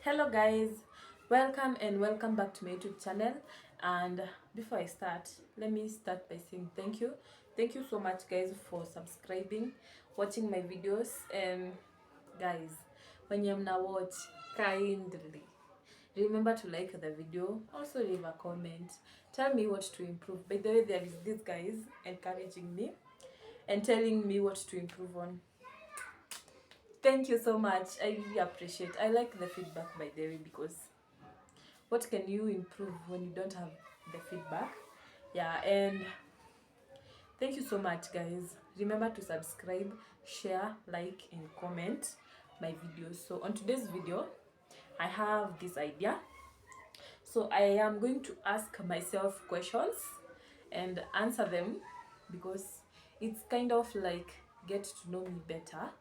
Hello guys, welcome back to my YouTube channel. And before I start, let me start by saying thank you so much guys for subscribing, watching my videos. And guys, when you're gonna watch, kindly remember to like the video, also leave a comment, tell me what to improve. By the way, there is this guys encouraging me and telling me what to improve on. Thank you so much. I really appreciate. I like the feedback by the way, because what can you improve when you don't have the feedback? Yeah, and thank you so much guys. Remember to subscribe, share, like and comment my videos. So on today's video, I have this idea. So I am going to ask myself questions and answer them, because it's kind of like get to know me better.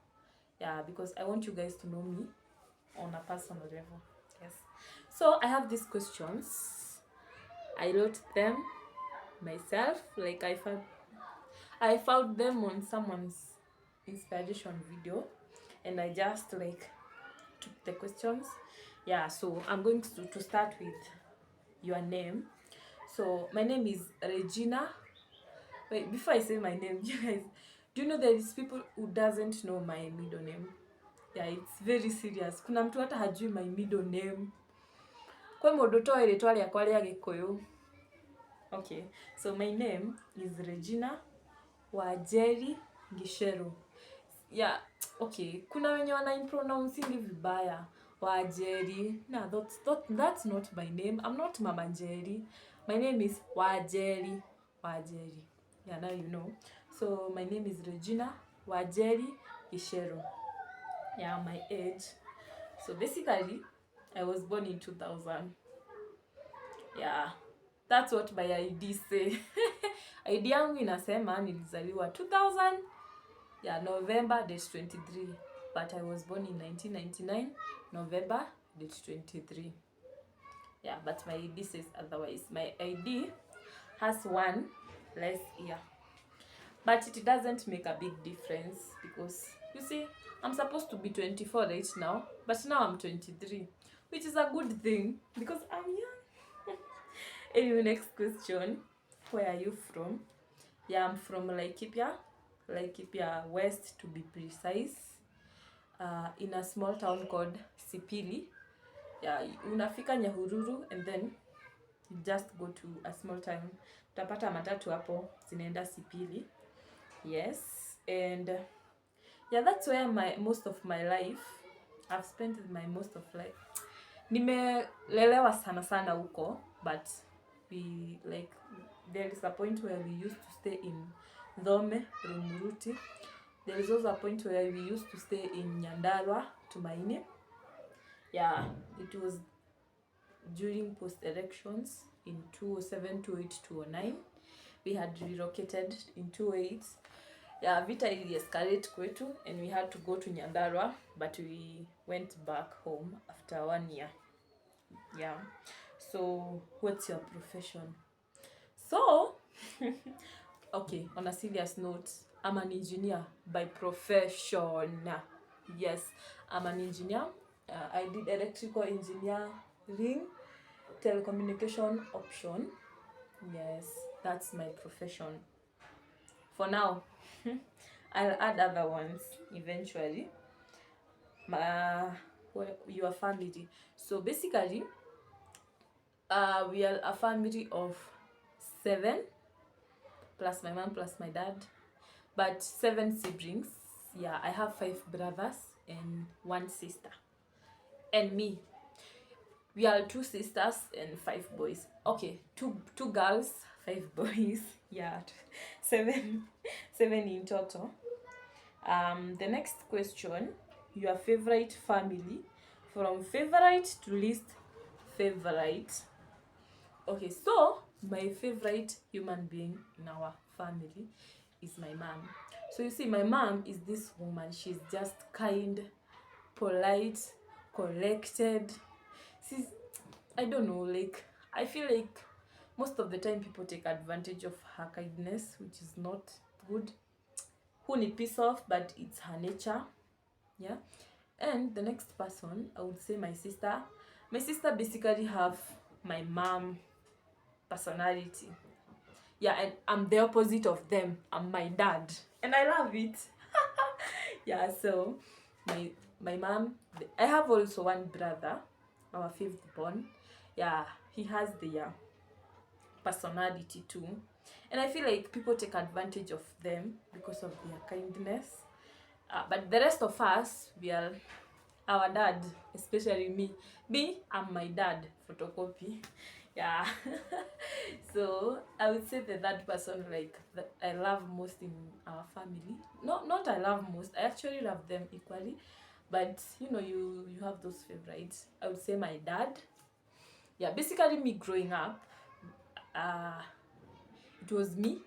Yeah, because I want you guys to know me on a personal level. Yes. So I have these questions. I wrote them myself. Like I found them on someone's inspiration video, and I just like took the questions. Yeah, so I'm going to start with your name. So my name is Regina. Wait, before I say my name, you guys, do you know there is people who doesn't know my middle name? Yeah, it's very serious. Kuna mtu hata hajui my middle name. Kwa mundu toa ritwa riakwa ria Gikuyu. Okay, so my name is Regina Wajeri Gishero. Yeah, okay. Kuna wenye wanaimpronounce vibaya. Wajeri. Nah, that's not my name. I'm not Mama Njeri. My name is Wajeri. Wajeri. Yeah, now you know. So my name is Regina Wajeri Gishero. Yeah, my age. So basically, I was born in 2000. Yeah, that's what my ID say. ID yangu inasema nilizaliwa 2000. Yeah, November date 23. But I was born in 1999, November date 23. Yeah, but my ID says otherwise. My ID has one less year. But it doesn't make a big difference, because you see, I'm supposed to be 24 right now, but now I'm 23, which is a good thing because I'm young. Anyway, next question. Where are you from? Yeah, I'm from Laikipia West to be precise. In a small town called Sipili. Yeah, unafika Nyahururu and then you just go to a small town. Utapata matatu hapo zinaenda Sipili. Yes, and yeah, that's where most of my life I've spent my most of life. Nimelelewa sana huko, but we like there is a point where we used to stay in Dhome, Rumuruti. There is also a point where we used to stay in Nyandarua, Tumaini. Yeah, it was during post-elections in 2007, 2008, 2009. We had relocated in 2008. Yeah, vita escalate kwetu and we had to go to Nyandarua, but we went back home after 1 year. Yeah. So, what's your profession? So, okay, on a serious note, I'm an engineer by profession. Yes, I'm an engineer. I did electrical engineering, telecommunication option. Yes, that's my profession. For now, I'll add other ones eventually. Your family. So basically, we are a family of 7, plus my mom, plus my dad, but 7 siblings. Yeah, I have 5 brothers and 1 sister, and me. We are 2 sisters and 5 boys. Okay, two girls, 5 boys. Yeah, 7 in total. The next question, your favorite family, from favorite to least favorite. Okay, so my favorite human being in our family is my mom. So you see, my mom is this woman. She's just kind, polite, collected. I don't know, like I feel like most of the time people take advantage of her kindness, which is not good. Who need piss off, but it's her nature. Yeah. And the next person, I would say my sister. My sister basically have my mom personality. Yeah, and I'm the opposite of them. I'm my dad, and I love it. Yeah, so my my mom. I have also one brother, our fifth born. Yeah, he has the personality too, and I feel like people take advantage of them because of their kindness. But the rest of us, we are our dad, especially me. I'm my dad, photocopy. Yeah. So I would say the third person like that I love most in our family. Not I love most. I actually love them equally. But you have those favorites. I would say my dad. Yeah, basically me growing up, uh it was me,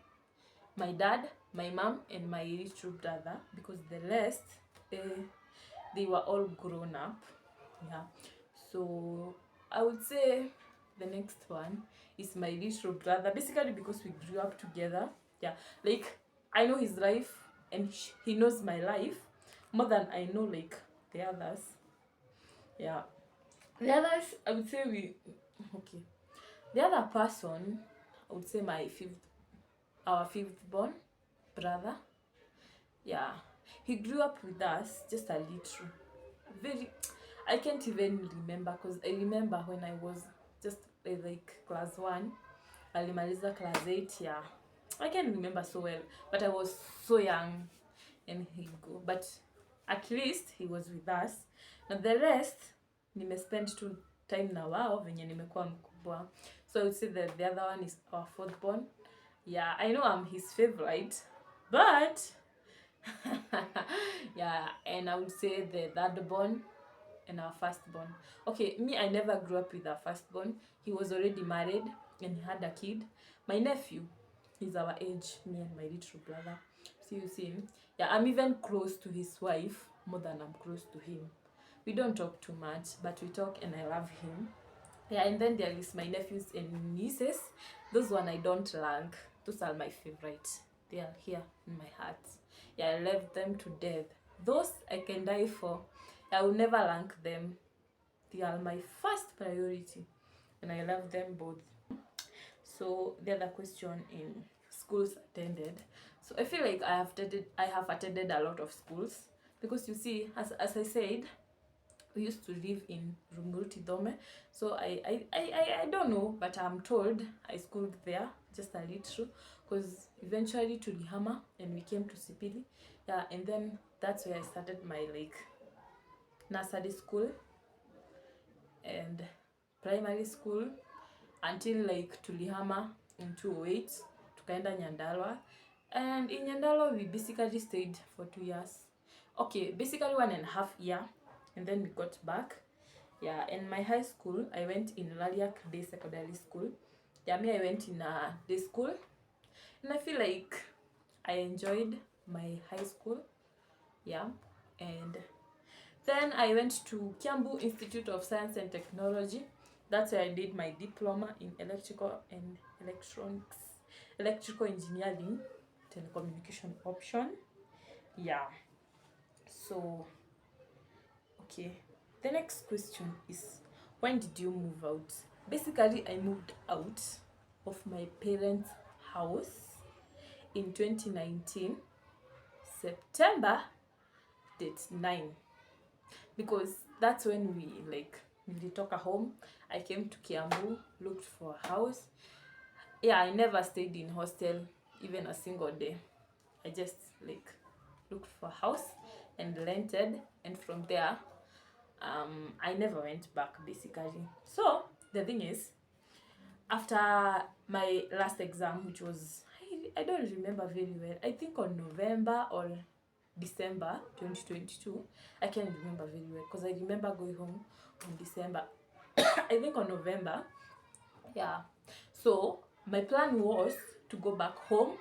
my dad, my mom, and my little brother, because the rest, uh, they were all grown up. Yeah, so I would say the next one is my little brother, basically because we grew up together. Yeah, like I know his life, and he knows my life more than I know like the others. Yeah, the others, I would say we okay. The other person, I would say our fifth born brother. Yeah, he grew up with us just a little. Very, I can't even remember, because I remember when I was just like class 1, alimaliza class 8. Yeah, I can't remember so well, but I was so young and he go. But at least he was with us. Now the rest, nimespend tu time na wao venye nimekuwa mkubwa. So I would say that the other one is our fourth born. Yeah, I know I'm his favorite, but yeah, and I would say the third born and our firstborn. Okay, me, I never grew up with our firstborn. He was already married and he had a kid. My nephew, he's our age, me and my little brother. So you see him. Yeah, I'm even close to his wife more than I'm close to him. We don't talk too much, but we talk and I love him. Yeah, and then there is my nephews and nieces. Those one I don't rank. Those are my favorite. They are here in my heart. Yeah, I love them to death. Those I can die for. I will never rank them. They are my first priority, and I love them both. So the other question in schools attended. So I feel like I have attended a lot of schools, because you see, as I said, we used to live in Runguruti Dome. So I don't know, but I'm told I schooled there just a little, because eventually to Lihama and we came to Sipili. Yeah, and then that's where I started my like nursery school and primary school until like tulihama in 208 tukaenda Nyandarua, and in Nyandarua we basically stayed for 2 years. Okay, basically 1.5 year, and then we got back. Yeah, and my high school, I went in Laliak Day Secondary School. Yeah, me, I went in a day school, and I feel like I enjoyed my high school. Yeah, and then I went to Kiambu Institute of Science and Technology. That's where I did my diploma in electrical and electronics, electrical engineering, telecommunication option. Yeah. So, okay. The next question is, when did you move out? Basically, I moved out of my parents' house in 2019, September date 9. Because that's when we like nilitoka home. I came to Kiambu, looked for a house. Yeah, I never stayed in hostel even a single day. I just like looked for a house and rented, and from there I never went back basically. So the thing is, after my last exam, which was I don't remember very well, I think on November or December 2022. I can't remember very well, because I remember going home on December. I think on November. Yeah. So my plan was to go back home,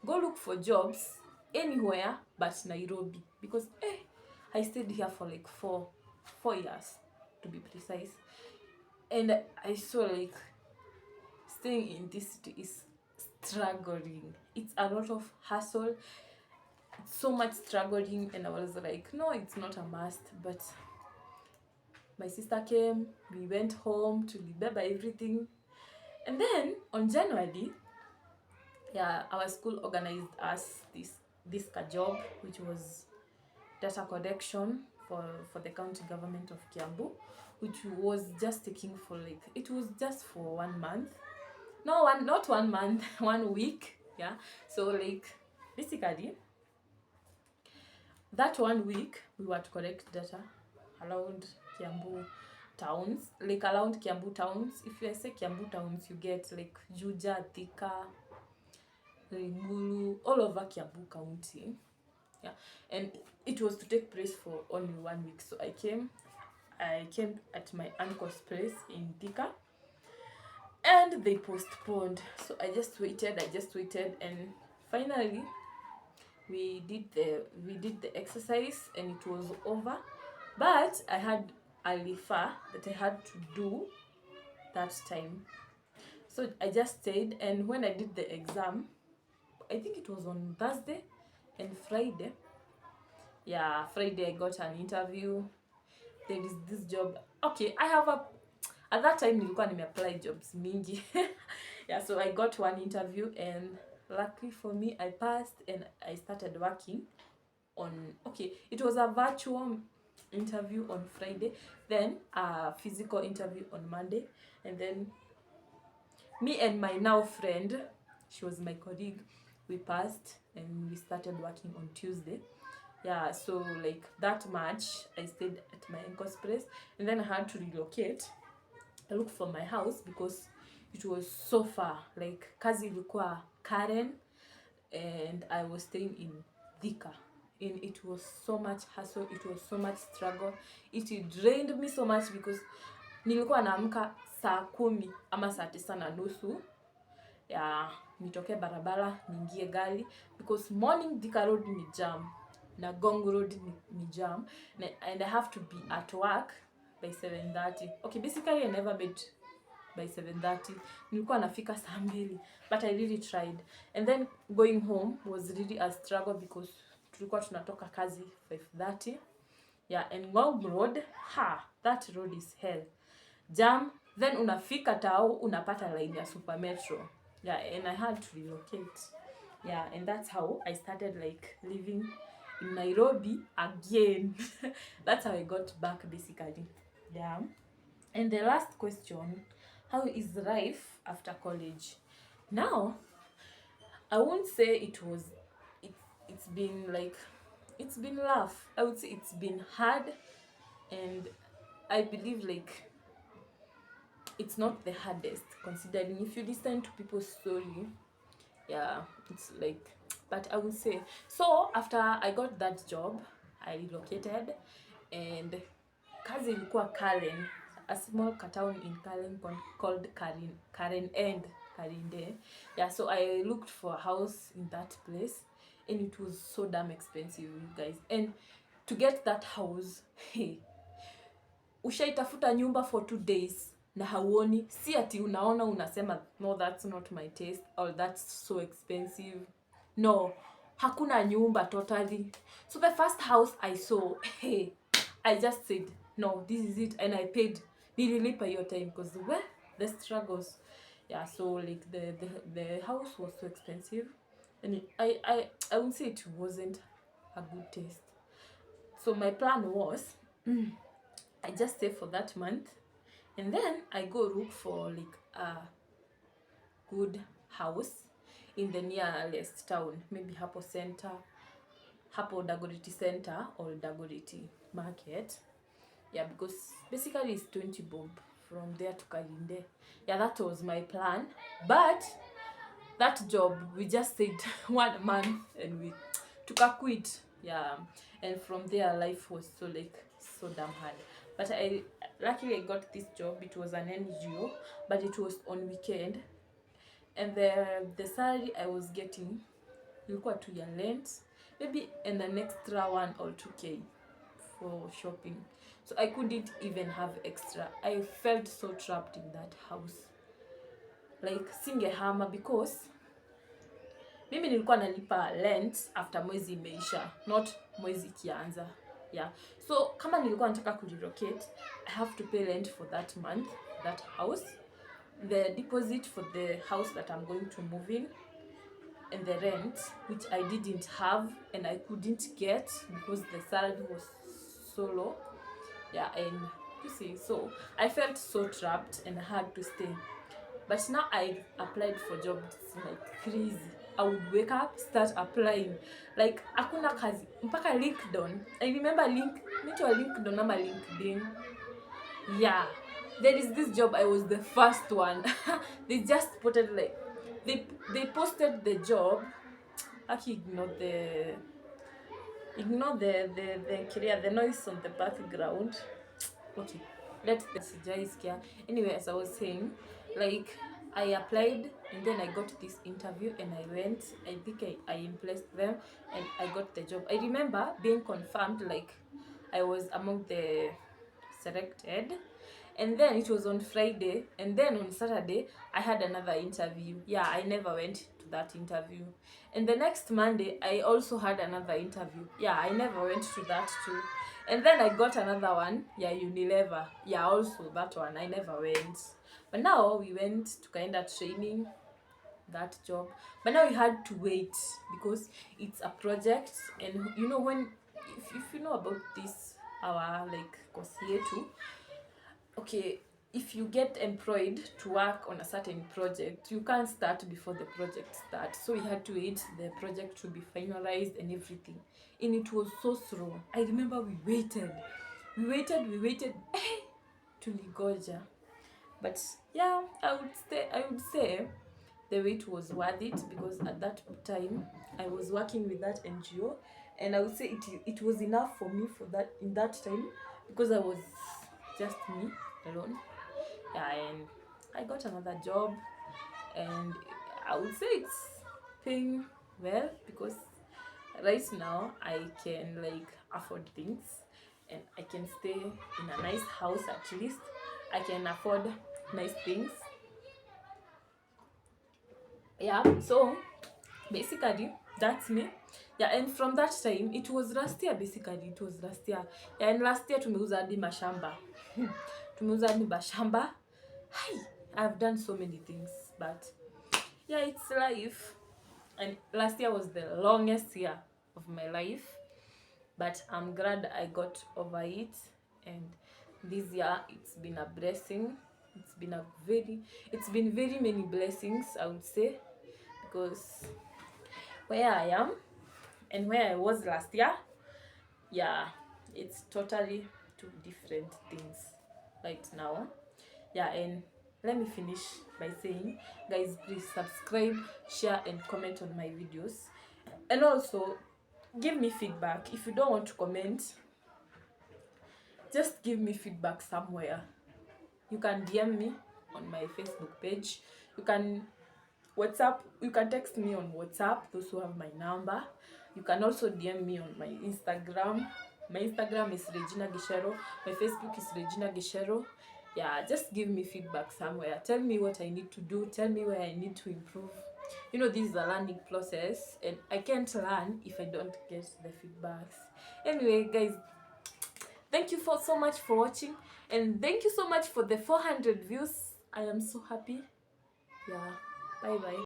go look for jobs anywhere but Nairobi, because I stayed here for like four years to be precise, and I saw like staying in this city is struggling. It's a lot of hassle. so much struggling, and I was like, no, it's not a must. But my sister came, we went home to libeba everything, and then on January, yeah, our school organized us this job, which was data collection for the county government of Kiambu, which was just taking for like, it was just for 1 month. No, not 1 month, 1 week. Yeah. So like basically that 1 week we were to collect data around Kiambu towns, like around Kiambu towns. If I say Kiambu towns, you get like Juja, Thika, Limuru, all over Kiambu County. Yeah. And it was to take place for only 1 week. So I came at my uncle's place in Thika, and they postponed. So I just waited, and finally we did the exercise, and it was over. But I had a refer that I had to do that time. So I just stayed, and when I did the exam, I think it was on Thursday and Friday. Yeah, Friday I got an interview. There is this job. Okay, at that time nilikuwa nimeapply jobs mingi. Yeah, so I got one interview, and luckily for me I passed, and I started working on, okay, it was a virtual interview on Friday, then a physical interview on Monday, and then me and my now friend, she was my colleague, we passed and we started working on Tuesday. Yeah, so like that March I stayed at my uncle's place, and then I had to relocate. I looked for my house because it was so far. Like kazi ilikuwa Karen, and I was staying in Thika, and it was so much hassle, it was so much struggle. It drained me so much because nilikuwa naamka saa 10 ama saa 9:30 ya nitoke barabara niingie gari, because morning Thika road ni jam na Gong road ni jam, and I have to be at work by 7:30. Okay, basically I never made by 7:30. Nilikuwa nafika saa 2, but I really tried. And then going home was really a struggle because tulikuwa tunatoka kazi 5:30. Yeah, and Gong road, that road is hell. Jam, then unafika tao unapata line ya Super Metro. Yeah, and I had to relocate. Yeah, and that's how I started like living in Nairobi again. That's how I got back basically. Yeah. And the last question, how is life after college? Now, I won't say it's been rough. I would say it's been hard, and I believe like it's not the hardest, considering if you listen to people's story. Yeah, it's like, but I would say, so after I got that job, I relocated, and kazi ilikuwa Karen, a small town in Karen called Karen and Karinde. Yeah, so I looked for a house in that place, and it was so damn expensive, you guys. And to get that house, hey, ushaitafuta nyumba for 2 days na hauoni, si ati unaona unasema no, that's not my taste, or that's so expensive. No, hakuna nyumba totally. So the first house I saw, hey, I just said no, this is it, and I paid. Nililipa your time because the struggles. Yeah, so like the house was so expensive, and I wouldn't say it wasn't a good taste. So my plan was I just stay for that month, and then I go look for like a good house in the nearest town, maybe Hapo Center, Hapo Dagoretti Center, or Dagoretti Market. Yeah, because basically it's 20 bob from there to Kalinde. Yeah, that was my plan. But that job, we just stayed 1 month and we took a quit. Yeah, and from there life was so damn hard. But luckily I got this job. It was an NGO, but it was on weekend, and the salary I was getting ilikuwa tu ya rent, maybe, and an extra 1 or 2k for shopping. So I couldn't even have extra. I felt so trapped in that house. Like singehama, because mimi nilikuwa nalipa rent after mwezi imeisha, not mwezi ikianza. Yeah, so kama nilikuwa nataka kurelocate, I have to pay rent for that month, that house, the deposit for the house that I'm going to move in, and the rent, which I didn't have and I couldn't get because the salary was so low. Yeah, and you see, so I felt so trapped and I had to stay. But now I applied for jobs like crazy. I would wake up, start applying. Like hakuna kazi. Mpaka LinkedIn. I remember LinkedIn ama LinkedIn. Yeah. There is this job, I was the first one. They just posted like they posted the job. Actually ignore the noise on the background. Okay, let's scare. Anyway, as I was saying, like I applied and then I got this interview and I went. I think I impressed them and I got the job. I remember being confirmed, like I was among the selected, and then it was on Friday, and then on Saturday I had another interview. Yeah, I never went to that interview. And the next Monday I also had another interview. Yeah, I never went to that too. And then I got another one, yeah, Unilever. Yeah, also that one I never went. But now we went to kind of training, that job. But now we had to wait because it's a project, and you know, when if you know about this, our like course here too. Okay, if you get employed to work on a certain project, you can't start before the project starts. So we had to wait the project to be finalized and everything. And it was so slow. I remember we waited. To Ligoja. But yeah, I would say the wait was worth it because at that time I was working with that NGO, and I would say it was enough for me for that in that time because I was just me alone. Yeah, and I got another job, and I would say it's paying well because right now I can like afford things and I can stay in a nice house. At least I can afford nice things. Yeah, so basically that's me. Yeah, and from that time it was last year. Yeah, and last year tumeuza hadi mashamba. Tumeuza hadi mashamba. Hi, I've done so many things, but yeah, it's life. And last year was the longest year of my life, but I'm glad I got over it. And this year it's been a blessing. It's been very many blessings, I would say, because where I am and where I was last year, yeah, it's totally two different things right now. Yeah, and let me finish by saying, guys, please subscribe, share and comment on my videos, and also give me feedback. If you don't want to comment, just give me feedback somewhere. You can DM me on my Facebook page, you can text me on WhatsApp, those who have my number. You can also DM me on my Instagram. My Instagram is Regina Gishero. My Facebook is Regina Gishero. Yeah, just give me feedback somewhere. Tell me what I need to do. Tell me where I need to improve. You know, this is a learning process, and I can't learn if I don't get the feedbacks. Anyway, guys, thank you so much for watching, and thank you so much for the 400 views. I am so happy. Yeah, bye bye.